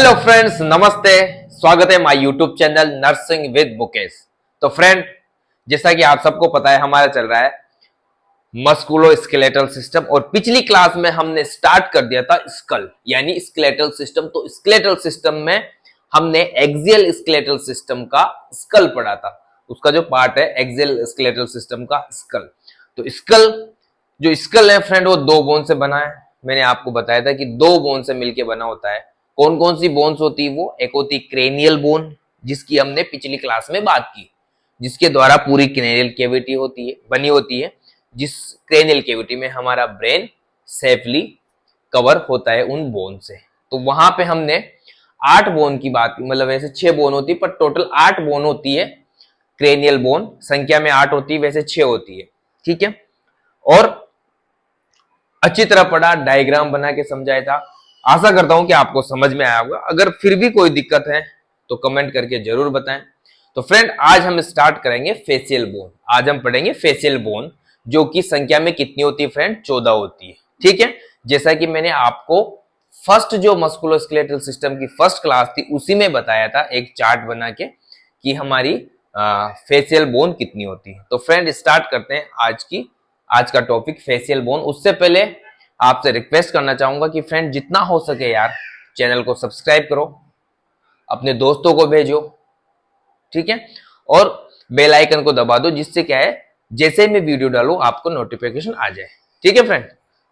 Hello friends, नमस्ते। स्वागत है my YouTube channel nursing with Mukesh. तो फ्रेंड, जैसा कि आप सबको पता है, हमारा चल रहा है मस्कुलो स्केलेटल सिस्टम और पिछली क्लास में हमने स्टार्ट कर दिया था स्कल यानी स्केलेटल सिस्टम। तो स्केलेटल सिस्टम में हमने एक्सियल स्केलेटल सिस्टम का स्कल पढ़ा था। उसका जो पार्ट है एक्सियल स्केलेटल सिस्टम का स्कल। तो स्कल है फ्रेंड, वो दो बोन से बना है। मैंने आपको बताया था कि दो बोन से मिलकर बना होता है। कौन कौन सी बोन्स होती है वो? एक होती क्रेनियल बोन, जिसकी हमने पिछली क्लास में बात की, जिसके द्वारा पूरी क्रेनियल कैविटी होती है, बनी होती है, जिस क्रेनियल कैविटी में हमारा ब्रेन सेफली कवर होता है उन बोन से। तो वहां पे हमने 8 बोन की बात की, मतलब वैसे 6 बोन होती है पर टोटल 8 बोन होती है। क्रेनियल बोन संख्या में 8 होती है, वैसे 6 होती है। ठीक है, और अच्छी तरह पढ़ा, डायग्राम बना के समझाया था। आशा करता हूं कि आपको समझ में आया होगा। अगर फिर भी कोई दिक्कत है तो कमेंट करके जरूर बताएं। तो फ्रेंड, आज हम स्टार्ट करेंगे फेशियल बोन। आज हम पढ़ेंगे फेशियल बोन, जो कि संख्या में कितनी होती है फ्रेंड? 14 होती है। ठीक है, जैसा कि मैंने आपको फर्स्ट जो मस्कुलोस्केलेटल सिस्टम की फर्स्ट क्लास थी उसी में बताया था, एक चार्ट बना के, कि हमारी फेशियल बोन कितनी होती है। तो फ्रेंड, स्टार्ट करते हैं आज का टॉपिक फेशियल बोन। उससे पहले आपसे रिक्वेस्ट करना चाहूंगा कि फ्रेंड, जितना हो सके यार चैनल को सब्सक्राइब करो, अपने दोस्तों को भेजो, ठीक है, और बेल आइकन को दबा दो, जिससे क्या है, जैसे मैं वीडियो डालूं आपको नोटिफिकेशन आ जाए। ठीक है फ्रेंड,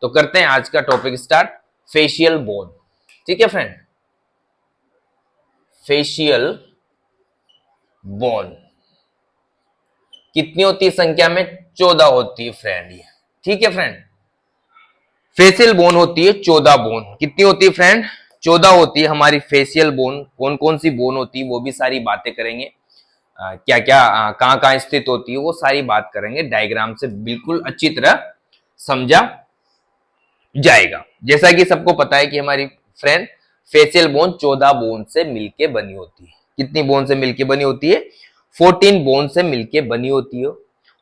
तो करते हैं आज का टॉपिक स्टार्ट, फेशियल बोन। ठीक है फ्रेंड, फेशियल बोन कितनी होती है संख्या में? 14 होती है फ्रेंड ये। ठीक है फ्रेंड, फेशियल बोन होती है 14 बोन। कितनी होती है फ्रेंड? 14 होती है हमारी फेशियल बोन। कौन कौन सी बोन होती है वो भी सारी बातें करेंगे। क्या क्या कहां कहां स्थित होती है वो सारी बात करेंगे, डायग्राम से बिल्कुल अच्छी तरह समझा जाएगा। जैसा कि सबको पता है कि हमारी फ्रेंड फेशियल बोन 14 बोन से मिलके बनी होती है। कितनी बोन से मिलके बनी होती है? 14 बोन से मिलके बनी होती है।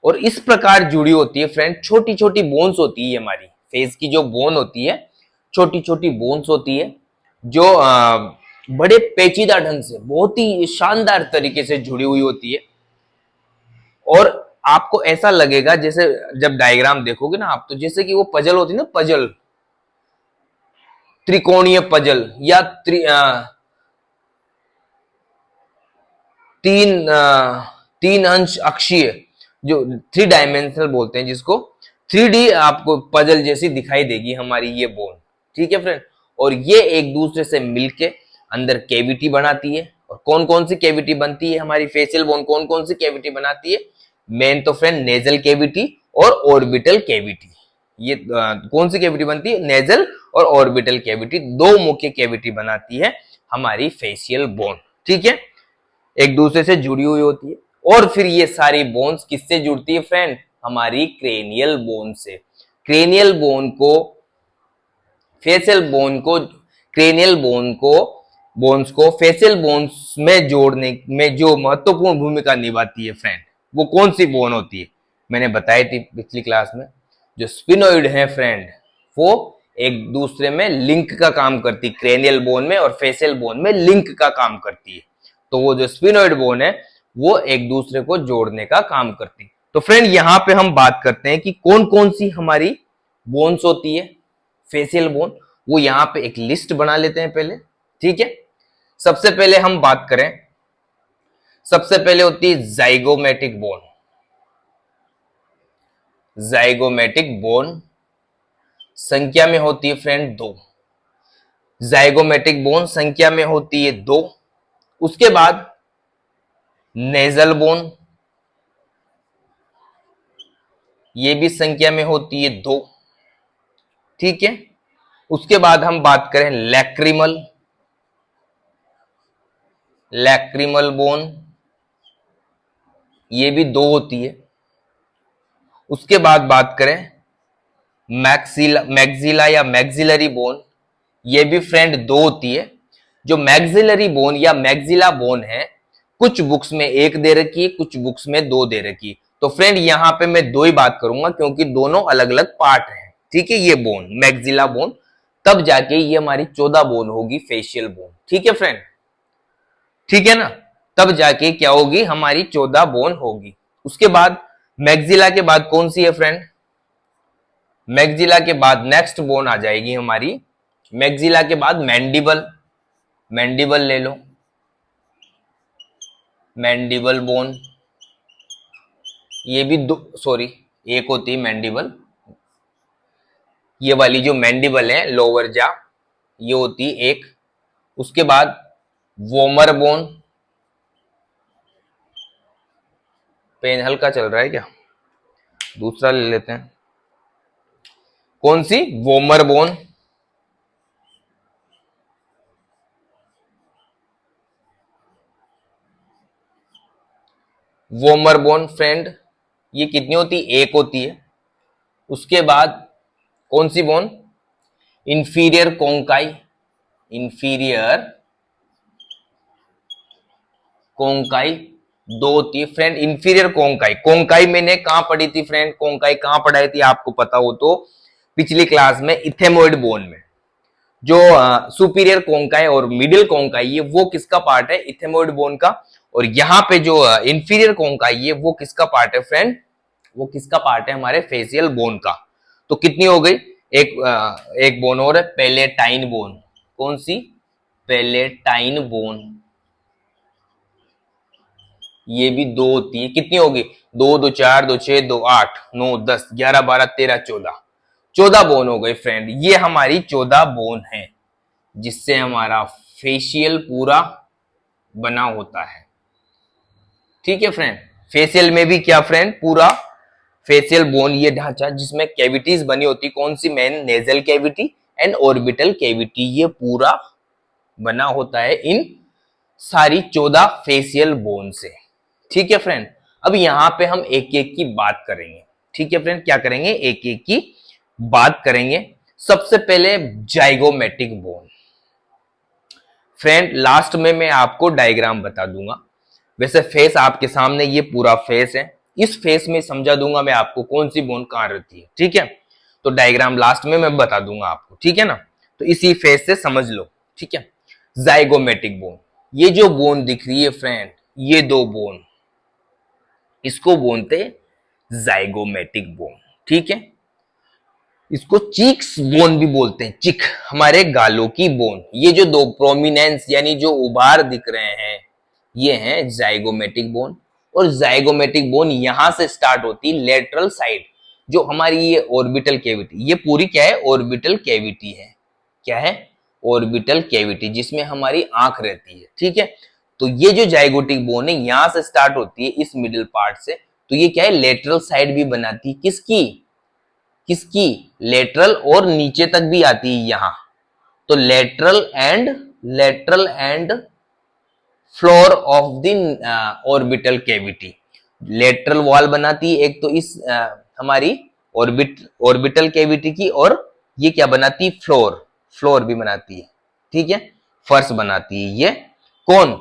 और इस प्रकार जुड़ी होती है फ्रेंड, छोटी छोटी बोन्स होती है हमारी फेस की। जो बोन होती है, छोटी छोटी बोन्स होती है, जो बड़े पेचीदा ढंग से, बहुत ही शानदार तरीके से जुड़ी हुई होती है। और आपको ऐसा लगेगा जैसे, जब डायग्राम देखोगे ना आप, तो जैसे कि वो पजल होती है ना, पजल, त्रिकोणीय पजल, या तीन अंश अक्षीय, जो 3 डायमेंशनल बोलते हैं, जिसको 3D आपको पजल जैसी दिखाई देगी हमारी ये बोन। ठीक है फ्रेंड, और ये एक दूसरे से मिलके अंदर कैविटी बनाती है। और कौन कौन सी कैविटी बनती है हमारी फेशियल बोन? कौन कौन सी कैविटी बनाती है? मेन तो फ्रेंड नेजल कैविटी और ऑर्बिटल कैविटी। ये कौन सी कैविटी बनती है? नेजल और ऑर्बिटल कैविटी, दो मुख्य कैविटी बनाती है हमारी फेशियल बोन। ठीक है, एक दूसरे से जुड़ी हुई होती है। और फिर ये सारी बोन्स किससे जुड़ती है फ्रेंड? हमारी क्रेनियल बोन से। क्रेनियल बोन को, फेशियल बोन को, क्रेनियल बोन्स को फेशियल बोन्स में जोड़ने में जो महत्वपूर्ण भूमिका निभाती है फ्रेंड, वो कौन सी बोन होती है? मैंने बताई थी पिछली क्लास में, जो स्पिनोइड है फ्रेंड, वो एक दूसरे में लिंक का काम करती है। क्रेनियल बोन में और फेशियल बोन में लिंक का काम करती है। तो वो जो स्पिनोइड बोन है वो एक दूसरे को जोड़ने का काम करती है। तो फ्रेंड, यहां पे हम बात करते हैं कि कौन कौन सी हमारी बोन्स होती है फेशियल बोन। वो यहां पे एक लिस्ट बना लेते हैं पहले। ठीक है, सबसे पहले हम बात करें, सबसे पहले होती है जाइगोमेटिक बोन। जाइगोमेटिक बोन संख्या में होती है फ्रेंड 2। जाइगोमेटिक बोन संख्या में होती है 2। उसके बाद नेजल बोन, ये भी संख्या में होती है 2। ठीक है, उसके बाद हम बात करें लैक्रिमल बोन, ये भी 2 होती है। उसके बाद बात करें मैक्सिला या मैक्सिलरी बोन, ये भी फ्रेंड 2 होती है। जो मैक्सिलरी बोन या मैक्सिला बोन है, कुछ बुक्स में 1 दे रखी है, कुछ बुक्स में 2 दे रखी है। तो फ्रेंड, यहां पे मैं 2 ही बात करूंगा, क्योंकि दोनों अलग अलग पार्ट हैं। ठीक है, ये बोन मैक्सिला बोन तब जाके ये हमारी 14 बोन होगी फेशियल बोन। ठीक है फ्रेंड, ठीक है ना, तब जाके क्या होगी हमारी 14 बोन होगी। उसके बाद मैक्सिला के बाद कौन सी है फ्रेंड, मैक्सिला के बाद नेक्स्ट बोन आ जाएगी हमारी, मैक्सिला के बाद मैंडिबल, मैंडिबल ले लो, मैंडिबल बोन, ये भी दो, सॉरी एक होती है मैंडिबल, ये वाली जो मैंडिबल है लोअर जा, ये होती है एक। उसके बाद वोमर बोन, पेन हल्का चल रहा है क्या, दूसरा ले लेते हैं, कौन सी, वोमर बोन। वोमर बोन फ्रेंड ये कितनी होती, एक होती है। उसके बाद कौन सी bone, inferior conchae, inferior conchae दो होती है फ्रेंड। इंफीरियर कोंकाई, कोंकाई मैंने कहां पढ़ी थी फ्रेंड, कोंकाई कहां पढ़ाई थी आपको पता हो तो, पिछली क्लास में इथेमोइड बोन में। जो सुपीरियर कोंकाई और मिडिल कोंकाई है वो किसका पार्ट है, इथेमोइड बोन का। और यहाँ पे जो इंफीरियर कोंकाई है वो किसका पार्ट है फ्रेंड, वो किसका पार्ट है, हमारे फेशियल बोन का। तो कितनी हो गई, एक बोन और है, पैलेटाइन बोन। कौन सी, पैलेटाइन बोन, ये भी दो होती है। कितनी होगी, दो दो चार, दो छह, दो आठ, 9 10 11 12 13 14, 14 बोन हो गई फ्रेंड। ये हमारी 14 बोन है जिससे हमारा फेशियल पूरा बना होता है। ठीक है फ्रेंड, फेशियल में भी क्या फ्रेंड, पूरा फेशियल बोन ये ढांचा जिसमें कैविटीज बनी होती, कौन सी, main nasal cavity and orbital cavity, ये पूरा बना होता है इन सारी 14 फेशियल बोन से। ठीक है फ्रेंड, अब यहां पे हम एक एक की बात करेंगे। ठीक है फ्रेंड, क्या करेंगे, एक एक की बात करेंगे। सबसे पहले जाइगोमेटिक बोन। फ्रेंड लास्ट में मैं आपको डायग्राम बता दूंगा, वैसे फेस आपके सामने ये पूरा फेस है, इस फेस में समझा दूंगा मैं आपको कौन सी बोन कहां रहती है। ठीक है, तो डायग्राम लास्ट में मैं बता दूंगा आपको। ठीक है ना, तो इसी फेस से समझ लो। ठीक है, जाइगोमेटिक बोन, ये जो बोन दिख रही है फ्रेंड, ये दो बोन, इसको बोलते जाइगोमेटिक बोन। ठीक है, इसको चीक्स बोन भी बोलते हैं, चिक हमारे गालों की बोन। ये जो दो प्रोमिनेंस यानी जो उभार दिख रहे हैं ये हैं जाइगोमेटिक बोन। और जाइगोमेटिक बोन यहां से स्टार्ट होती है लेटरल साइड, जो हमारी ये ऑर्बिटल कैविटी, ये पूरी क्या है, ऑर्बिटल कैविटी है। क्या है, ऑर्बिटल कैविटी, जिसमें हमारी आंख रहती है। ठीक है, तो ये जो जाइगोटिक बोन है यहां से स्टार्ट होती है इस मिडिल पार्ट से, तो ये क्या है, लेटरल साइड भी बनाती है, किसकी, किसकी, लेटरल, और नीचे तक भी आती है यहां। तो lateral and floor of the orbital cavity, lateral wall बनाती है एक तो इस हमारी ऑर्बिटल कैविटी की, और ये क्या बनाती है, फ्लोर, फ्लोर भी बनाती है। ठीक है, फर्श बनाती है ये, कौन,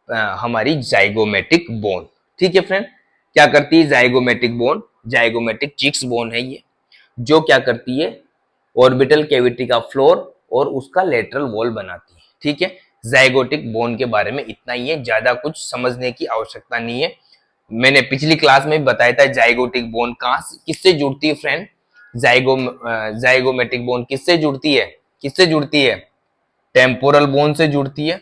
हमारी जाइगोमेटिक बोन। ठीक है फ्रेंड, क्या करती है zygomatic bone, zygomatic cheeks bone है ये, जो क्या करती है, ऑर्बिटल कैविटी का फ्लोर और उसका लेटरल वॉल बनाती है। ठीक है, जाइगोटिक बोन के बारे में इतना ही है, ज्यादा कुछ समझने की आवश्यकता नहीं है। मैंने पिछली क्लास में भी बताया था जाइगोटिक बोन कहां से किससे जुड़ती है फ्रेंड, जाइगोमेटिक बोन किससे जुड़ती है, किससे जुड़ती है, टेम्पोरल बोन से जुड़ती है,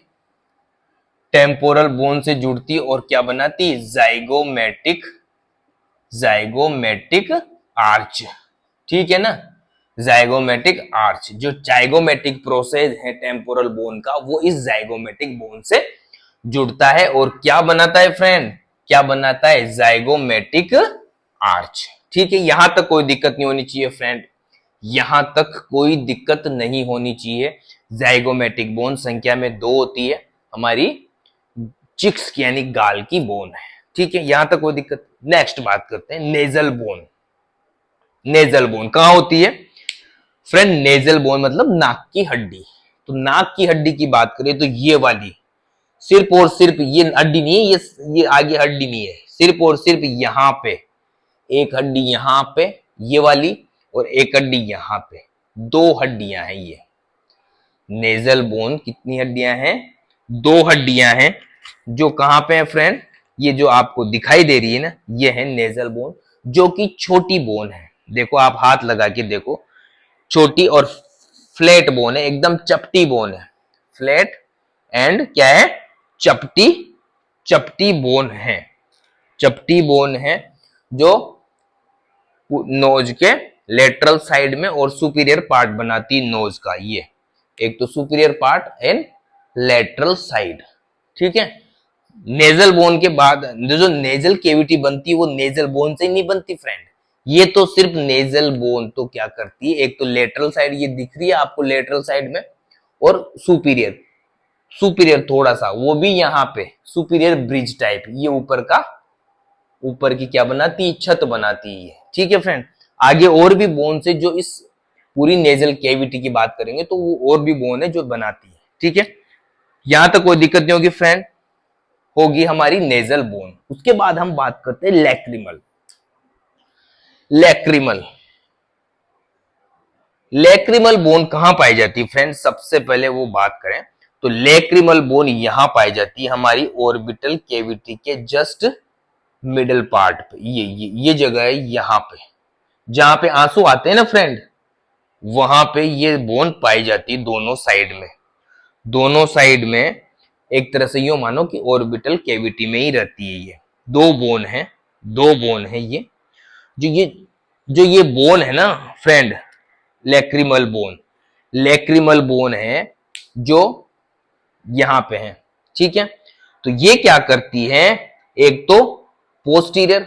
टेम्पोरल बोन से जुड़ती है, और क्या बनाती है, जाइगोमेटिक, जाइगोमेटिक आर्च। ठीक है ना, जाइगोमेटिक आर्च, जो जाइगोमेटिक प्रोसेस है टेम्पोरल बोन का, वो इस जाइगोमेटिक बोन से जुड़ता है, और क्या बनाता है फ्रेंड, क्या बनाता है, जाइगोमेटिक आर्च। ठीक है, यहां तक कोई दिक्कत नहीं होनी चाहिए फ्रेंड, यहां तक कोई दिक्कत नहीं होनी चाहिए। जाइगोमेटिक बोन संख्या में 2 होती है, हमारी चिक्स यानी गाल की बोन है। ठीक है, यहां तक कोई दिक्कत। नेक्स्ट बात करते हैं नेजल बोन। नेजल बोन कहां होती है फ्रेंड, नेजल बोन मतलब नाक की हड्डी। तो नाक की हड्डी की बात करें तो ये वाली, सिर्फ और सिर्फ ये हड्डी नहीं है, ये आगे हड्डी नहीं है, सिर्फ और सिर्फ यहां पे एक हड्डी, यहां पे ये वाली, और एक हड्डी यहां पे, 2 हड्डियां हैं ये। नेजल बोन कितनी हड्डियां हैं? 2 हड्डियां हैं, जो कहां पे है फ्रेंड? ये जो आपको दिखाई दे रही है ना, ये है नेजल बोन, जो कि छोटी बोन है। देखो आप हाथ लगा के देखो, छोटी और फ्लैट बोन है, एकदम चपटी बोन है। फ्लैट एंड क्या है? चपटी, चपटी बोन है, चपटी बोन है, जो नोज के लेटरल साइड में और सुपीरियर पार्ट बनाती है नोज का। ये एक तो superior part and lateral side, ठीक है। नेजल बोन के बाद जो नेजल केविटी बनती है वो नेजल बोन से ही नहीं बनती फ्रेंड। ये तो सिर्फ नेजल बोन तो क्या करती है, एक तो लेटरल साइड ये दिख रही है आपको लेटरल साइड में, और सुपीरियर, सुपीरियर थोड़ा सा वो भी यहाँ पे सुपीरियर ब्रिज टाइप, ये ऊपर का, ऊपर की क्या बनाती है? छत बनाती है, ठीक है फ्रेंड। आगे और भी बोन से, जो इस पूरी नेजल कैविटी की बात करेंगे तो वो और भी बोन है जो बनाती है, ठीक है। यहां तक कोई दिक्कत नहीं होगी फ्रेंड, होगी हमारी नेजल बोन। उसके बाद हम बात करते हैं लैक्रिमल। लैक्रिमल, लैक्रिमल बोन कहां पाई जाती है फ्रेंड? सबसे पहले वो बात करें तो लैक्रिमल बोन यहां पाई जाती है हमारी ऑर्बिटल कैविटी के जस्ट मिडल पार्ट पे। ये जगह है यहां पे, जहां पे आंसू आते हैं ना फ्रेंड, वहां पे ये बोन पाई जाती है दोनों साइड में। दोनों साइड में एक तरह से यूं मानो कि ऑर्बिटल कैविटी में ही रहती है। ये दो बोन है, दो बोन है ये जो ये बोन है ना friend, lacrimal bone, lacrimal bone है जो यहां पे है, ठीक है। तो ये क्या करती है? एक तो पोस्टीरियर,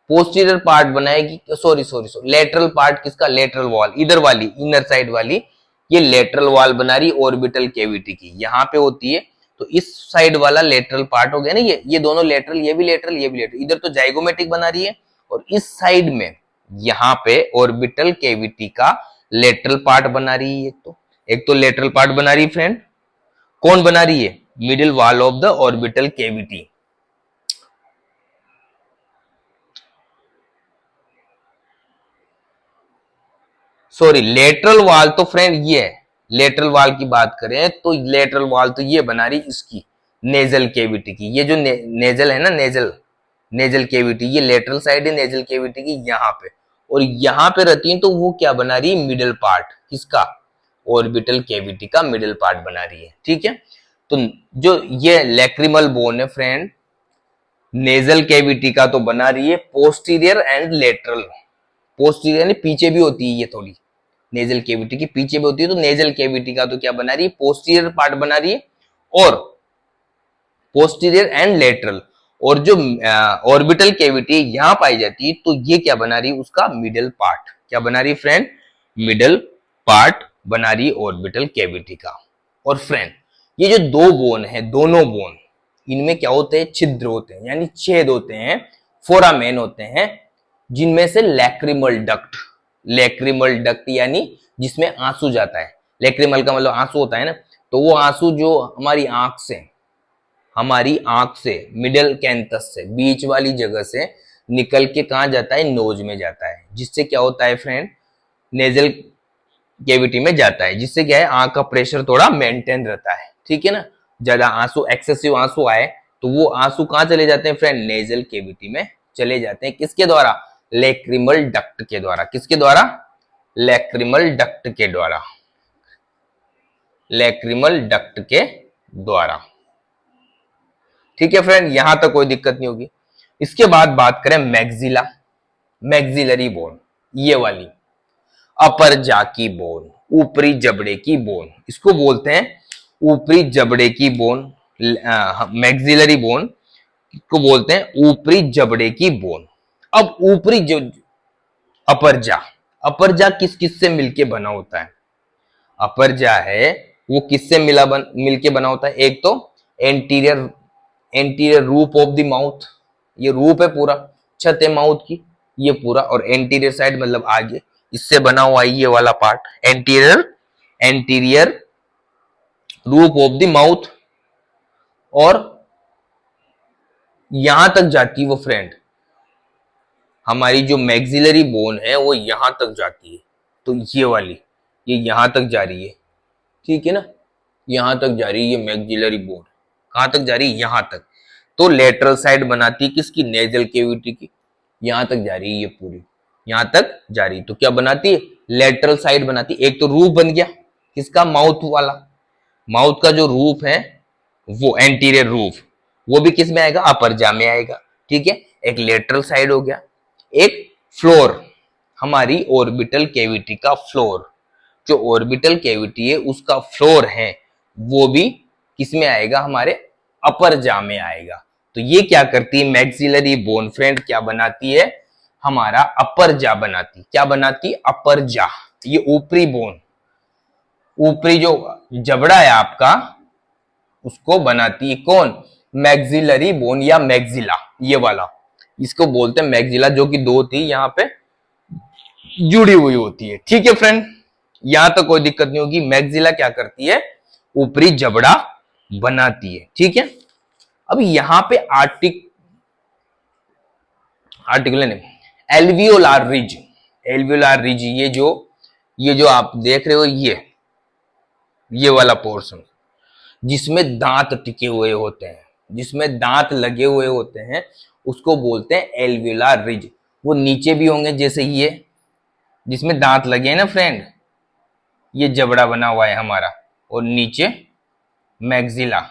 पोस्टीरियर पार्ट बनाएगी, sorry sorry sorry lateral part किसका? लेटरल वॉल, इधर वाली इनर साइड वाली, ये लेटरल वॉल बना रही ऑर्बिटल कैविटी की, यहां पे होती है। तो इस साइड वाला लेटरल पार्ट हो गया ना, ये दोनों लेटरल, ये भी लेटरल, ये भी लेटरल, इधर तो जाइगोमेटिक बना रही है, और इस साइड में यहां पे ऑर्बिटल कैविटी का लेटरल पार्ट बना रही है। एक तो लेटरल पार्ट बना रही है फ्रेंड, कौन बना रही है? Middle wall of the orbital cavity. Sorry, lateral wall तो फ्रेंड ये है, लेटरल वॉल की बात करें तो लेटरल वॉल तो ये बना रही इसकी नेजल कैविटी की। ये जो नेजल है ना, नेजल, नेजल कैविटी, ये लेटरल साइड है नेजल कैविटी की यहां पे, और यहां पे रहती है तो वो क्या बना रही है? मिडिल पार्ट किसका? ऑर्बिटल कैविटी का मिडिल पार्ट बना रही है, ठीक है। तो जो ये लैक्रिमल बोन है फ्रेंड, नेजल कैविटी का तो बना रही है पोस्टीरियर एंड लेटरल। पोस्टीरियर यानी पीछे भी होती है, ये थोड़ी नेजल कैविटी की पीछे भी होती है, तो नेजल कैविटी का तो क्या बना रही है? पोस्टीरियर पार्ट बना रही है, और पोस्टीरियर एंड लेटरल, और जो ऑर्बिटल कैविटी यहां पाई जाती है तो ये क्या बना रही है? उसका मिडल पार्ट। क्या बना रही है फ्रेंड? मिडल पार्ट बना रही है ऑर्बिटल कैविटी का। और फ्रेंड ये जो दो बोन है, दोनों बोन, इनमें क्या होते हैं? छिद्र होते हैं, यानी छेद होते हैं, फोरामेन होते हैं, जिनमें से लैक्रिमल डक्ट, लैक्रिमल डक्ट यानी जिसमें आंसू जाता है। लैक्रिमल का मतलब आंसू होता है ना, तो वो आंसू जो हमारी आंख से, हमारी आंख से मिडल कैंथस से, बीच वाली जगह से निकल के कहा जाता है? नोज में जाता है, जिससे क्या होता है फ्रेंड? नेजल कैविटी में जाता है, जिससे क्या है? आंख का प्रेशर थोड़ा मेंटेन रहता है, ठीक है ना। ज्यादा आंसू, एक्सेसिव आंसू आए तो वो आंसू कहां चले जाते हैं फ्रेंड? नेजल कैविटी में चले जाते हैं। किसके द्वारा? लैक्रिमल डक्ट के द्वारा। किसके द्वारा? लैक्रिमल डक्ट के द्वारा, लैक्रिमल डक्ट के द्वारा, ठीक है फ्रेंड। यहां तक कोई दिक्कत नहीं होगी। इसके बाद बात करें मैग्जिला, मैग्जिलरी बोन, ये वाली अपर जा की बोन, ऊपरी जबड़े की बोन, इसको बोलते हैं ऊपरी जबड़े की बोन। मैग्जिलरी बोन को बोलते हैं ऊपरी जबड़े की बोन। अब ऊपरी जो अपर जा, अपर जा किस किस से मिलके बना होता है? अपर जा है वो किससे मिलके बना होता है? एक तो एंटीरियर, एंटीरियर रूप ऑफ द माउथ, ये रूप है पूरा, छत है माउथ की, ये पूरा, और एंटीरियर साइड मतलब आगे, इससे बना हुआ ये वाला पार्ट एंटीरियर, एंटीरियर रूप ऑफ द माउथ। और यहां तक जाती है वो फ्रेंड, हमारी जो मैग्जिलरी बोन है वो यहां तक जाती है, तो ये वाली, ये यहां तक जा रही है, ठीक है ना, यहां तक जा रही है ये मैक्सिलरी बोन। कहां तक जा रही है? यहां तक। तो लेटरल साइड बनाती है किसकी? नेजल कैविटी की। यहां तक जा रही है ये पूरी, यहां तक जा रही है। तो क्या बनाती है? लेटरल साइड बनाती है। एक तो रूफ बन गया किसका? माउथ वाला। माउथ का जो रूफ है वो एंटीरियर रूफ, वो भी किस में आएगा? अपर जा में आएगा। ठीक है, एक लेटरल साइड हो गया। एक फ्लोर, हमारी ऑर्बिटल कैविटी का फ्लोर, जो ऑर्बिटल कैविटी है उसका फ्लोर है वो भी किस में आएगा? हमारे अपर जा में आएगा। तो ये क्या करती है? मैक्सिलरी बोन फ्रेंड क्या बनाती है? हमारा अपर जा बनाती। क्या बनाती? अपर जा। ये ऊपरी बोन, ऊपरी जो जबड़ा है आपका उसको बनाती है कौन? मैक्सिलरी बोन या मैक्सिला, ये वाला। इसको बोलते हैं मैक्सिला, जो कि दो थी यहां पे जुड़ी हुई होती है। ठीक है फ्रेंड, यहां तक कोई दिक्कत नहीं होगी। मैक्सिला क्या करती है? ऊपरी जबड़ा बनाती है। ठीक है, अब यहां पे आर्टिकुलर नहीं, एल्वियोलार रिज। एल्वियोलार रिज, ये जो आप देख रहे हो, ये वाला पोर्शन जिसमें दांत टिके हुए होते हैं, जिसमें दांत लगे हुए होते हैं, उसको बोलते हैं एल्वियोलार रिज। वो नीचे भी होंगे जैसे ये, जिसमें दांत लगे हैं ना फ्रेंड, ये जबड़ा बना हुआ है हमारा, और नीचे मैक्सिला।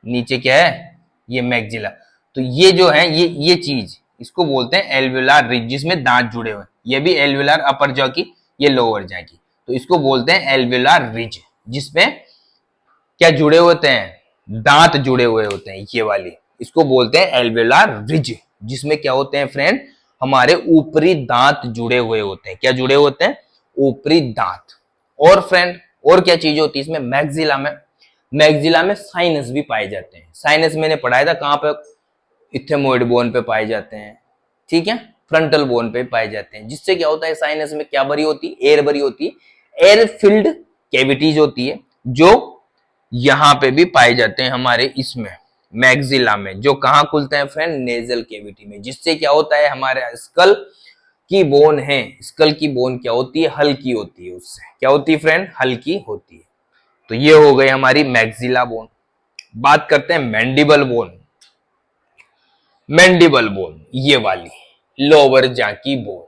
नीचे क्या है? ये मैक्सिला। तो ये जो है ये चीज, इसको बोलते हैं एल्वियोलार रिज, जिसमें दांत जुड़े हुए। ये भी एल्वियोलार अपर जॉ की, ये लोअर जॉ की। तो इसको बोलते हैं एल्वियोलार रिज, जिसमें क्या जुड़े होते हैं? दांत जुड़े हुए होते हैं, ये वाली। इसको बोलते हैं एल्वियोलार रिज, जिसमें क्या होते हैं फ्रेंड? हमारे ऊपरी दांत जुड़े हुए होते हैं। क्या जुड़े होते हैं? ऊपरी दांत। और फ्रेंड, और क्या चीज होती है इसमें? मैक्सिला में साइनस भी पाए जाते हैं। साइनस मैंने पढ़ाया था कहां पे? इथेमोइड बोन पे पाए जाते हैं। ठीक है, फ्रंटल बोन पे पाए जाते हैं। जिससे क्या होता है? साइनस में क्या भरी होती है? एयर भरी होती है। एयर फिल्ड कैविटीज होती है, जो यहां पे भी पाए जाते हैं हमारे इसमें मैक्सिला में। जो कहां खुलते हैं फ्रेंड? नेजल कैविटी में। जिससे क्या होता है? हमारे स्कल की बोन है, स्कल की बोन क्या होती है? हल्की होती है। उससे क्या होती है फ्रेंड? हल्की होती है। तो ये हो गई हमारी मैक्सिला बोन। बात करते हैं मैंडिबल बोन। मैंडिबल बोन, ये वाली लोअर जा की बोन।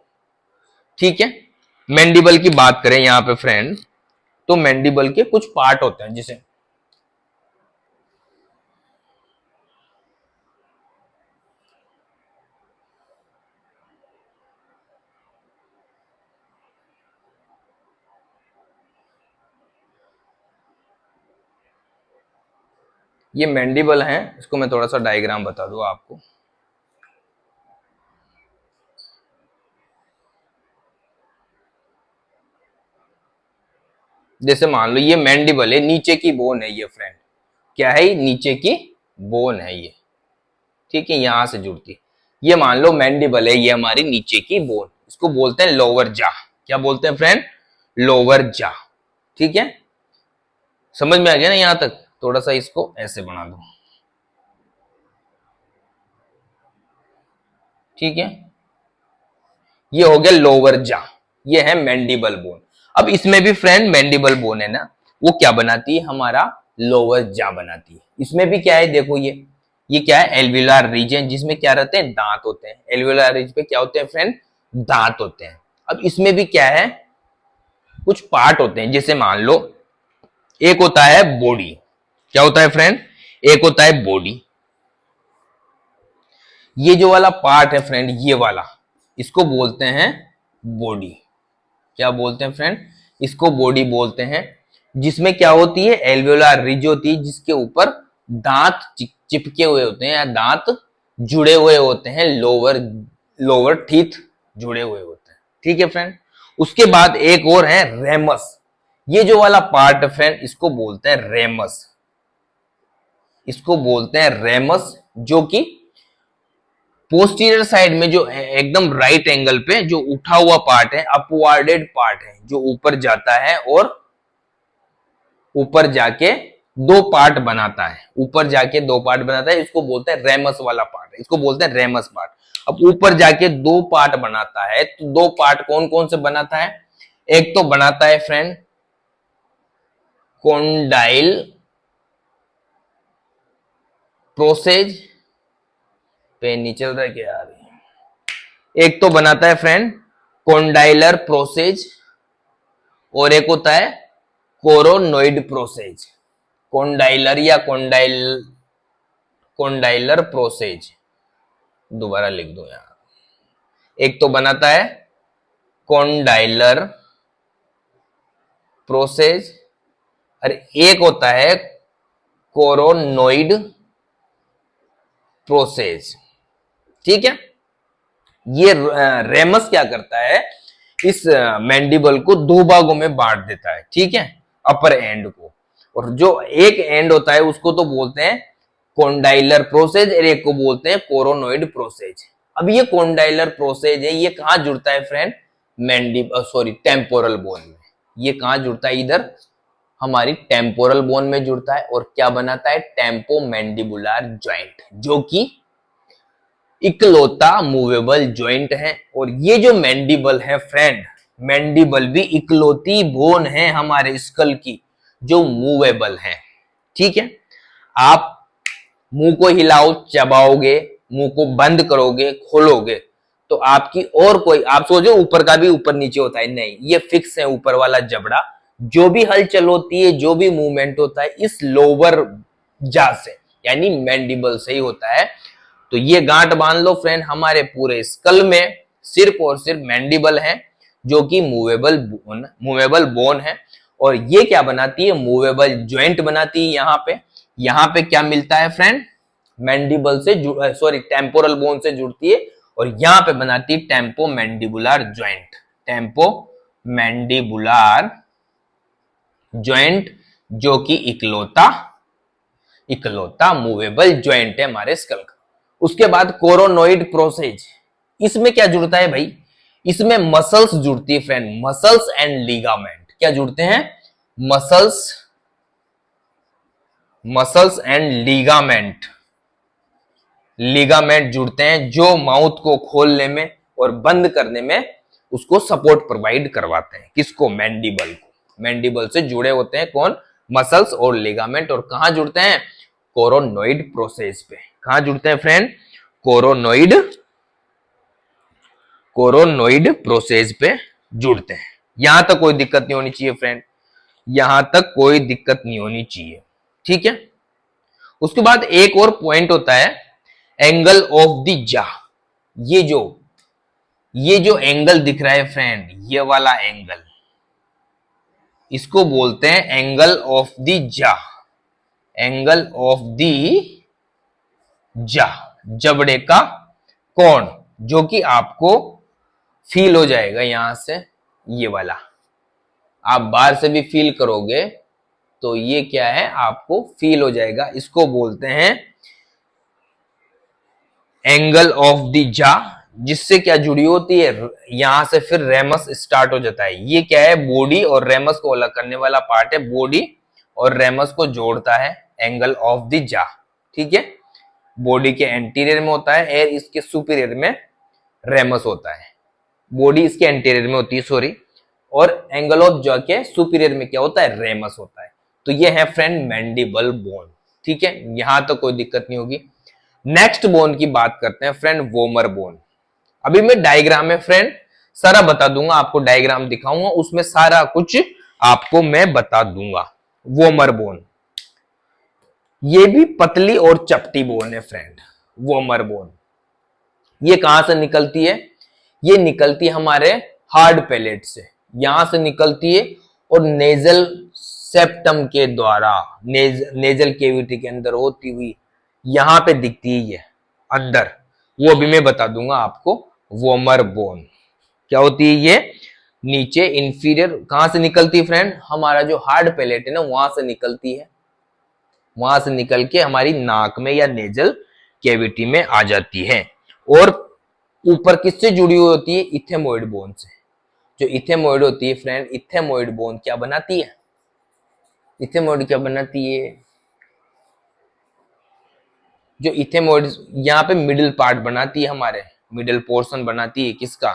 ठीक है, मैंडिबल की बात करें यहां पे फ्रेंड, तो मैंडिबल के कुछ पार्ट होते हैं, जिसे ये मैंडिबल है। इसको मैं थोड़ा सा डायग्राम बता दूं आपको। जैसे मान लो ये मैंडिबल है, नीचे की बोन है ये फ्रेंड। क्या है? नीचे की बोन है ये। ठीक है, यहां से जुड़ती है। ये मान लो मैंडिबल है, ये हमारी नीचे की बोन। इसको बोलते हैं लोअर जा। क्या बोलते हैं फ्रेंड? लोअर जा। ठीक है, समझ में आ गया ना यहां तक? थोड़ा सा इसको ऐसे बना दो। ठीक है, ये हो गया लोअर जा, ये है मैंडिबल बोन। अब इसमें भी फ्रेंड मैंडिबल बोन है ना, वो क्या बनाती है? हमारा लोअर जा बनाती है। इसमें भी क्या है? देखो ये क्या है? एल्वियोलार रीजन, जिसमें क्या रहते हैं? दांत होते हैं। एल्वियोलार रीजन पे क्या होते हैं फ्रेंड? दांत होते हैं। अब इसमें भी क्या है? कुछ पार्ट होते हैं। जैसे मान लो एक होता है बॉडी। क्या होता है फ्रेंड? एक होता है बॉडी। ये जो वाला पार्ट है फ्रेंड, ये वाला, इसको बोलते हैं बॉडी। क्या बोलते हैं फ्रेंड? इसको बॉडी बोलते हैं। जिसमें क्या होती है? एल्वियोलार रिज होती है, जिसके ऊपर दांत चिपके हुए होते हैं या दांत जुड़े हुए होते हैं। लोअर टीथ जुड़े हुए होते हैं। ठीक है फ्रेंड, उसके बाद एक और है रेमस। ये जो वाला पार्ट है फ्रेंड, इसको बोलते हैं रेमस। इसको बोलते हैं रेमस, जो कि पोस्टीरियर साइड में, जो एकदम राइट एंगल पे जो उठा हुआ पार्ट है, अपवार्डेड पार्ट है, जो ऊपर जाता है और ऊपर जाके दो पार्ट बनाता है। ऊपर जाके दो पार्ट बनाता है, इसको बोलते हैं रेमस वाला पार्ट। इसको बोलते हैं रेमस पार्ट। अब ऊपर जाके दो पार्ट बनाता है, तो दो पार्ट कौन कौन से बनाता है? एक तो बनाता है फ्रेंड कोंडाइल प्रोसेज, पेन नहीं चल रहा है क्या यार। एक तो बनाता है फ्रेंड कोंडाइलर प्रोसेज और एक होता है कोरोनोइड प्रोसेज। कोंडाइलर या कोंडाइलर प्रोसेज, दोबारा लिख दो यार। एक तो बनाता है कोंडाइलर प्रोसेज और एक होता है कोरोनोइड प्रोसेज। ठीक है, ये रेमस क्या करता है, इस मैंडिबल को दो भागों में बांट देता है। ठीक है, अपर एंड को, और जो एक एंड होता है उसको तो बोलते हैं कोंडाइलर प्रोसेज और एक को बोलते हैं कोरोनोइड प्रोसेज। अब ये कोंडाइलर प्रोसेज है, ये कहां जुड़ता है फ्रेंड, टेम्पोरल बोन में। ये कहां जुड़ता है, इधर हमारी टेम्पोरल बोन में जुड़ता है और क्या बनाता है, टेम्पो मैंडिबुलर ज्वाइंट, जो कि इकलौता मूवेबल ज्वाइंट है। और ये जो मैंडिबल है फ्रेंड, मैंडिबल भी इकलौती बोन है हमारे स्कल की जो मूवेबल है। ठीक है, आप मुंह को हिलाओ, चबाओगे, मुंह को बंद करोगे, खोलोगे, तो आपकी और कोई, आप सोचो ऊपर का भी ऊपर नीचे होता है, नहीं, ये फिक्स है ऊपर वाला जबड़ा। जो भी हलचल होती है, जो भी मूवमेंट होता है इस लोअर जा से यानी मैंडिबल से ही होता है। तो ये गांठ बांध लो फ्रेंड, हमारे पूरे स्कल में सिर्फ और सिर्फ मैंडिबल है जो कि मूवेबल बोन है। और ये क्या बनाती है, मूवेबल ज्वाइंट बनाती है। यहाँ पे क्या मिलता है फ्रेंड, मैंडिबल से टेम्पोरल बोन से जुड़ती है और यहाँ पे बनाती है tempo mandibular joint. Tempo mandibular joint जो कि इकलौता मूवेबल ज्वाइंट है हमारे स्कल का। उसके बाद कोरोनोइड प्रोसेज, इसमें क्या जुड़ता है भाई, इसमें मसल्स जुड़ती है फ्रेंड, मसल्स एंड लिगामेंट। क्या जुड़ते हैं, मसल्स एंड लिगामेंट जुड़ते हैं, जो माउथ को खोलने में और बंद करने में उसको सपोर्ट प्रोवाइड करवाते हैं। किसको, मैंडिबल को। मैंडिबल से जुड़े होते हैं कौन, मसल्स और लिगामेंट। और कहां जुड़ते हैं, कोरोनोइड प्रोसेस पे। कहां जुड़ते हैं फ्रेंड, कोरोनोइड प्रोसेस पे जुड़ते हैं। यहां तक कोई दिक्कत नहीं होनी चाहिए फ्रेंड, यहां तक कोई दिक्कत नहीं होनी चाहिए। ठीक है, उसके बाद एक और पॉइंट होता है एंगल ऑफ द जा। ये जो एंगल दिख रहा है फ्रेंड, ये वाला एंगल, इसको बोलते हैं एंगल ऑफ द जा। एंगल ऑफ द जा, जबड़े का कोण, जो कि आपको फील हो जाएगा यहां से, ये वाला आप बाहर से भी फील करोगे तो ये क्या है, आपको फील हो जाएगा। इसको बोलते हैं एंगल ऑफ द जा, जिससे क्या जुड़ी होती है, यहां से फिर रेमस स्टार्ट हो जाता है। ये क्या है, बॉडी और रेमस को अलग करने वाला पार्ट है, बॉडी और रेमस को जोड़ता है एंगल ऑफ द जा। ठीक है, बॉडी के एंटीरियर में होता है और इसके सुपीरियर में रेमस होता है। बॉडी इसके एंटीरियर में होती है, सॉरी, और एंगल ऑफ जॉ के सुपीरियर में क्या होता है, रेमस होता है। तो ये है फ्रेंड मैंडिबल बोन। ठीक है, यहां तो कोई दिक्कत नहीं होगी। नेक्स्ट बोन की बात करते हैं फ्रेंड, वोमर बोन। अभी मैं डायग्राम में फ्रेंड सारा बता दूंगा, आपको डायग्राम दिखाऊंगा, उसमें सारा कुछ आपको मैं बता दूंगा। वोमर बोन, ये भी पतली और चपटी बोन है फ्रेंड। वोमर बोन ये कहां से निकलती है, ये निकलती है हमारे हार्ड पैलेट से, यहां से निकलती है और नेजल सेप्टम के द्वारा, नेजल केविटी के अंदर होती हुई यहां पे दिखती है ये अंदर, वो भी मैं बता दूंगा आपको। वोमर बोन क्या होती है, ये नीचे इंफीरियर कहां से निकलती है फ्रेंड, हमारा जो हार्ड पैलेट है ना वहां से निकलती है, वहां से निकल के हमारी नाक में या नेजल कैविटी में आ जाती है। और ऊपर किससे जुड़ी हुई होती है, इथेमोइड बोन से। जो इथेमोइड होती है फ्रेंड, इथेमोइड बोन क्या बनाती है, इथेमोइड क्या बनाती है, जो इथेमोइड यहाँ पे मिडिल पार्ट बनाती है, हमारे मिडिल पोर्शन बनाती है, किसका,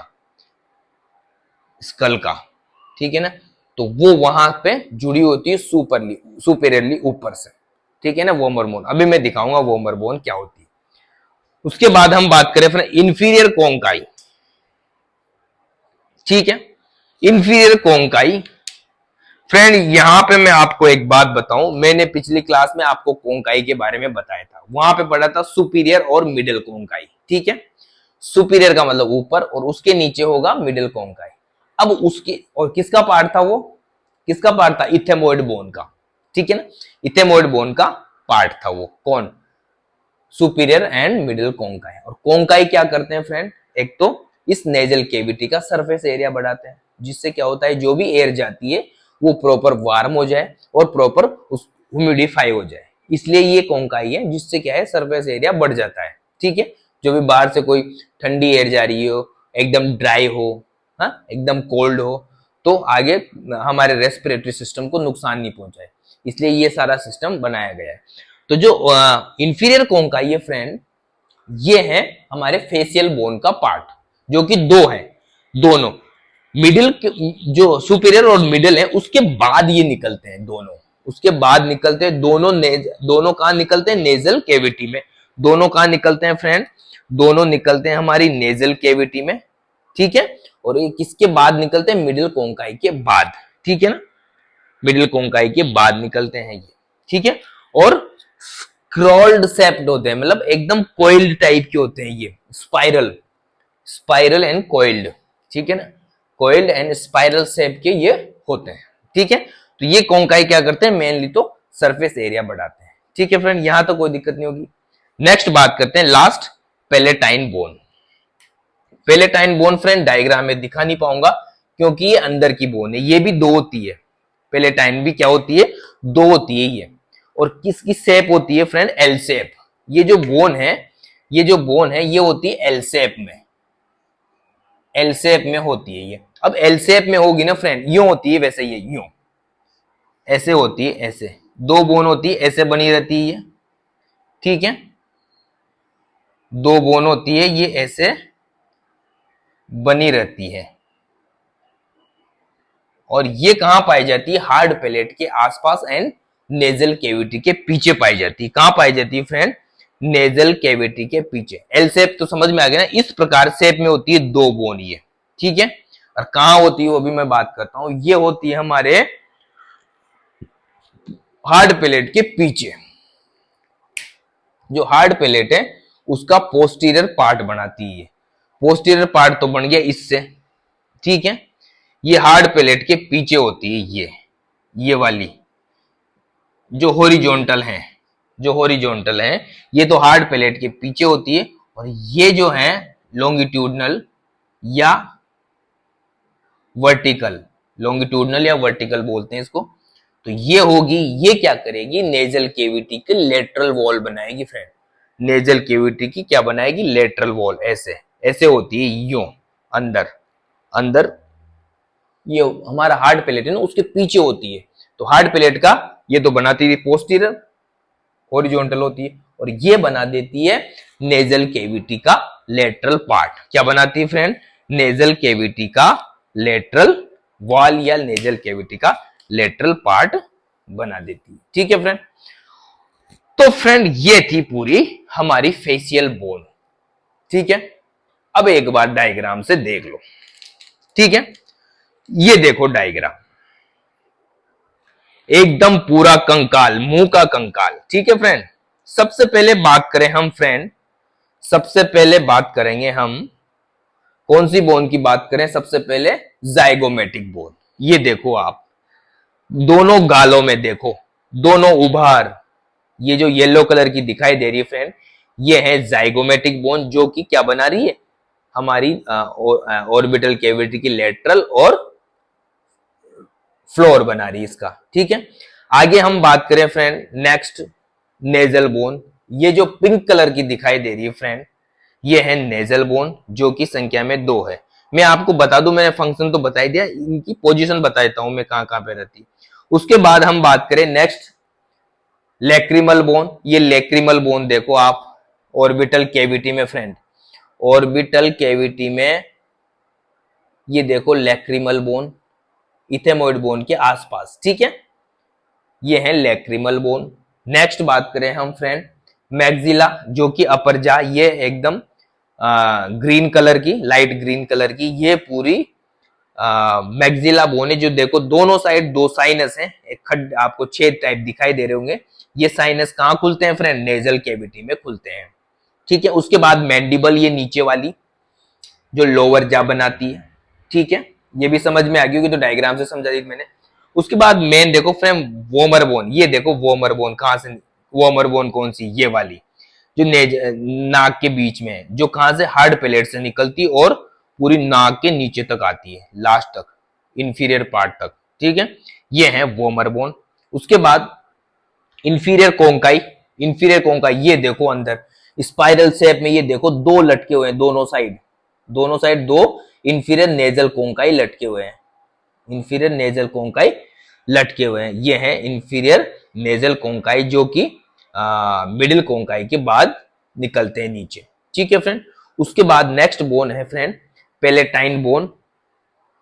स्कल का। ठीक है ना, तो वो वहां पे जुड़ी होती है सुपेरियरली ऊपर से, ठीक है ना, वोमर बोन। अभी मैं दिखाऊंगा वोमर बोन क्या होती है। उसके बाद हम बात करें फिर इंफीरियर कोंकाई, ठीक है। इंफीरियर कोंकाई फ्रेंड, यहां पे मैं आपको एक बात बताऊं, मैंने पिछली क्लास में आपको कोंकाई के बारे में बताया था, वहां पे पढ़ा था सुपीरियर और मिडिल कोंकाई, ठीक है। सुपीरियर का मतलब ऊपर और उसके नीचे होगा मिडिल कोंकाई। अब उसके और किसका पार्ट था वो, किसका पार्ट था, इथेमोइड बोन का, ठीक है ना, इथेमोइड बोन का पार्ट था वो, कौन, सुपीरियर एंड मिडिल कोंकाई। और कोंकाई क्या करते हैं फ्रेंड, एक तो इस नेजल केविटी का सरफेस एरिया बढ़ाते हैं, जिससे क्या होता है, जो भी एयर जाती है वो प्रॉपर वार्म हो जाए और प्रॉपर ह्यूमिडिफाई हो जाए, इसलिए ये कोंकाई है, जिससे क्या है, सरफेस एरिया बढ़ जाता है, ठीक है। जो भी बाहर से कोई ठंडी एयर जा रही हो, एकदम ड्राई हो, हाँ एकदम कोल्ड हो, तो आगे हमारे रेस्पिरेटरी सिस्टम को नुकसान नहीं पहुंचाए, इसलिए ये सारा सिस्टम बनाया गया है। तो जो इंफीरियर कोंकाई है फ्रेंड, ये है हमारे फेशियल बोन का पार्ट, जो कि दो है, दोनों मिडिल जो सुपीरियर और मिडिल है उसके बाद ये निकलते हैं दोनों, उसके बाद निकलते हैं दोनों, दोनों कहां निकलते हैं, नेजल केविटी में। दोनों कहां निकलते हैं फ्रेंड, दोनों निकलते हैं हमारी नेजल केविटी में, ठीक है। और ये किसके बाद निकलते हैं, मिडिल कोंकाई के बाद, ठीक है ना, मिडिल कोंकाई के बाद निकलते हैं ये, ठीक है। और स्क्रॉल्ड शेप्ड होते हैं, मतलब एकदम कोइल्ड टाइप के होते हैं ये, स्पाइरल, स्पाइरल एंड कोइल्ड, ठीक है ना, कोइल्ड एंड स्पाइरल शेप के ये होते हैं, ठीक है। तो ये कोंकाई क्या करते हैं, मेनली तो सरफेस एरिया बढ़ाते हैं, ठीक है फ्रेंड, यहां तो कोई दिक्कत नहीं होगी। नेक्स्ट बात करते हैं last, palatine bone. Palatine bone friend diagram में दिखा नहीं पाऊंगा क्योंकि ये अंदर की बोन है, ये भी दो होती है, पेलेटाइन भी क्या होती है, दो होती है ये। और किसकी शेप होती है फ्रेंड, एल शेप। ये जो बोन है, ये जो बोन है ये होती है एल शेप में, एल शेप में होती है ये। अब एल शेप में होगी ना फ्रेंड, यूं होती है, वैसे ये यूं ऐसे होती है, ऐसे दो बोन होती है, ऐसे बनी रहती है, ठीक है, दो बोन होती है, ये ऐसे बनी रहती है। और ये कहां पाई जाती है, हार्ड पैलेट के आसपास एंड नेजल केविटी के पीछे पाई जाती है। कहां पाई जाती है फ्रेंड, नेजल केविटी के पीछे। एल शेप तो समझ में आ गया ना, इस प्रकार शेप में होती है दो बोन ये, ठीक है। और कहां होती है वो भी मैं बात करता हूं, ये होती है हमारे हार्ड पैलेट के पीछे। जो हार्ड पैलेट है उसका पोस्टीरियर पार्ट बनाती है, पोस्टीरियर पार्ट तो बन गया इससे, ठीक है। ये हार्ड पैलेट के पीछे होती है ये वाली जो हॉरिजॉन्टल है, जो हॉरिजॉन्टल है ये तो हार्ड पैलेट के पीछे होती है। और ये जो है लॉन्गिट्यूडनल या वर्टिकल, लॉन्गिट्यूडनल या वर्टिकल बोलते हैं इसको, तो ये होगी, ये क्या करेगी, नेजल केविटी के लेटरल वॉल बनाएगी फ्रेंड, नेजल केविटी की क्या बनाएगी, लेटरल वॉल, ऐसे ऐसे होती है यूं अंदर अंदर, ये हमारा हार्ड पैलेट है ना उसके पीछे होती है। तो हार्ड पैलेट का ये तो बनाती है पोस्टीरियर, हॉरिजॉन्टल होती है, और ये बना देती है नेजल केविटी का लेटरल पार्ट। क्या बनाती है फ्रेंड, नेजल केविटी का लेटरल वॉल या नेजल केविटी का लेटरल पार्ट बना देती है, ठीक है फ्रेंड। तो फ्रेंड ये थी पूरी हमारी फेशियल बोन, ठीक है। अब एक बार डायग्राम से देख लो, ठीक है, ये देखो डायग्राम, एकदम पूरा कंकाल, मुंह का कंकाल, ठीक है फ्रेंड। सबसे पहले बात करें हम फ्रेंड, सबसे पहले बात करेंगे हम कौन सी बोन की बात करें, सबसे पहले जाइगोमेटिक बोन। ये देखो आप, दोनों गालों में देखो, दोनों उभार, ये जो येलो कलर की दिखाई दे रही है फ्रेंड, ये है जाइगोमेटिक बोन, जो कि क्या बना रही है, हमारी ऑर्बिटल केविटी की लेटरल और फ्लोर बना रही है इसका, ठीक है। आगे हम बात करें फ्रेंड नेक्स्ट, नेजल बोन। ये जो पिंक कलर की दिखाई दे रही है फ्रेंड, ये है नेजल बोन, जो कि संख्या में 2 है। मैं आपको बता दूं, मैंने फंक्शन तो बता ही दिया, इनकी पोजीशन बता देता हूं मैं कहां कहां पे रहती है। उसके बाद हम बात करें नेक्स्ट, लैक्रिमल बोन। ये लैक्रिमल बोन देखो आप ऑर्बिटल केविटी में फ्रेंड, ऑर्बिटल केविटी में ये देखो लैक्रिमल बोन, इथेमोइड बोन के आसपास, ठीक है। ये है लैक्रिमल बोन। नेक्स्ट बात करें हम फ्रेंड मैक्सिला, जो कि अपर जा, ये एकदम ग्रीन कलर की, लाइट ग्रीन कलर की, ये पूरी मैक्सिला बोन है। जो देखो दोनों साइड दो साइनस हैं, एक खड आपको छेद टाइप दिखाई दे रहे होंगे। ये साइनस कहां खुलते हैं फ्रेंड? नेजल कैविटी में खुलते हैं, ठीक है। उसके बाद मैंडिबल, ये नीचे वाली जो लोअर जा बनाती है, ठीक है। ये भी समझ में आ गई होगी, तो डायग्राम से समझा दी मैंने। उसके बाद मेन देखो फ्रेंड वोमर बोन, ये देखो वोमर बोन कहां से, वोमर बोन कौन सी? ये वाली जो नाक के बीच में है, जो कहां से? हार्ड पैलेट से निकलती और पूरी नाक के नीचे तक आती है, लास्ट तक, इंफीरियर पार्ट तक, ठीक है। ये है वोमर बोन। उसके बाद इंफीरियर कोंकाई, इंफीरियर कोंकाई ये देखो अंदर स्पाइरल शेप में, ये देखो दो लटके हुए हैं दोनों साइड, दोनों साइड दो इंफीरियर नेजल कोंकाई लटके हुए हैं, इंफीरियर नेजल कोंकाई लटके हुए हैं। ये है इंफीरियर नेजल कोंकाई, जो कि मिडिल कोंकाई के बाद निकलते हैं नीचे, ठीक है फ्रेंड। उसके बाद नेक्स्ट बोन है friend palatine bone.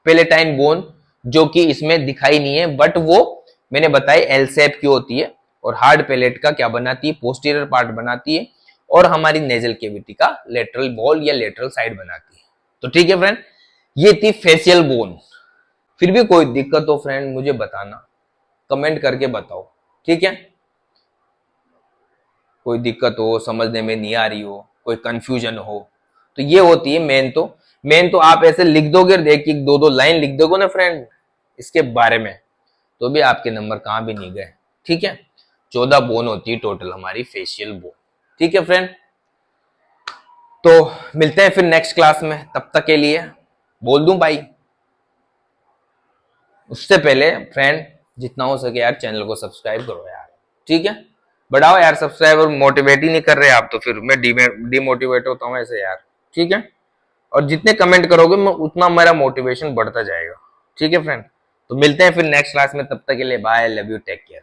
Palatine bone जो कि इसमें दिखाई नहीं है, बट वो मैंने बताया एल शेप की होती है और हार्ड पैलेट का क्या बनाती है? पोस्टीरियर पार्ट बनाती है और हमारी नेजल कैविटी का लेटरल वॉल या लेटरल साइड बनाती है। तो ठीक है फ्रेंड, ये थी फेशियल बोन। फिर भी कोई दिक्कत हो फ्रेंड मुझे बताना, कमेंट करके बताओ, ठीक है। कोई दिक्कत हो, समझने में नहीं आ रही हो, कोई कंफ्यूजन हो, तो ये होती है मेन तो आप ऐसे लिख दोगे, एक एक दो दो लाइन लिख दोगे ना फ्रेंड इसके बारे में, तो भी आपके नंबर कहां भी नहीं गए, ठीक है। 14 बोन होती है टोटल हमारी फेशियल बोन, ठीक है फ्रेंड। तो मिलते हैं फिर नेक्स्ट क्लास में, तब तक के लिए बोल दूं भाई, उससे पहले फ्रेंड जितना हो सके यार चैनल को सब्सक्राइब करो यार, ठीक है। बढ़ाओ यार सब्सक्राइबर, मोटिवेट ही नहीं कर रहे आप तो फिर मैं डिमोटिवेट होता हूँ ऐसे यार, ठीक है। और जितने कमेंट करोगे मैं उतना मेरा मोटिवेशन बढ़ता जाएगा, ठीक है फ्रेंड। तो मिलते हैं फिर नेक्स्ट क्लास में, तब तक के लिए bye, love you, take care.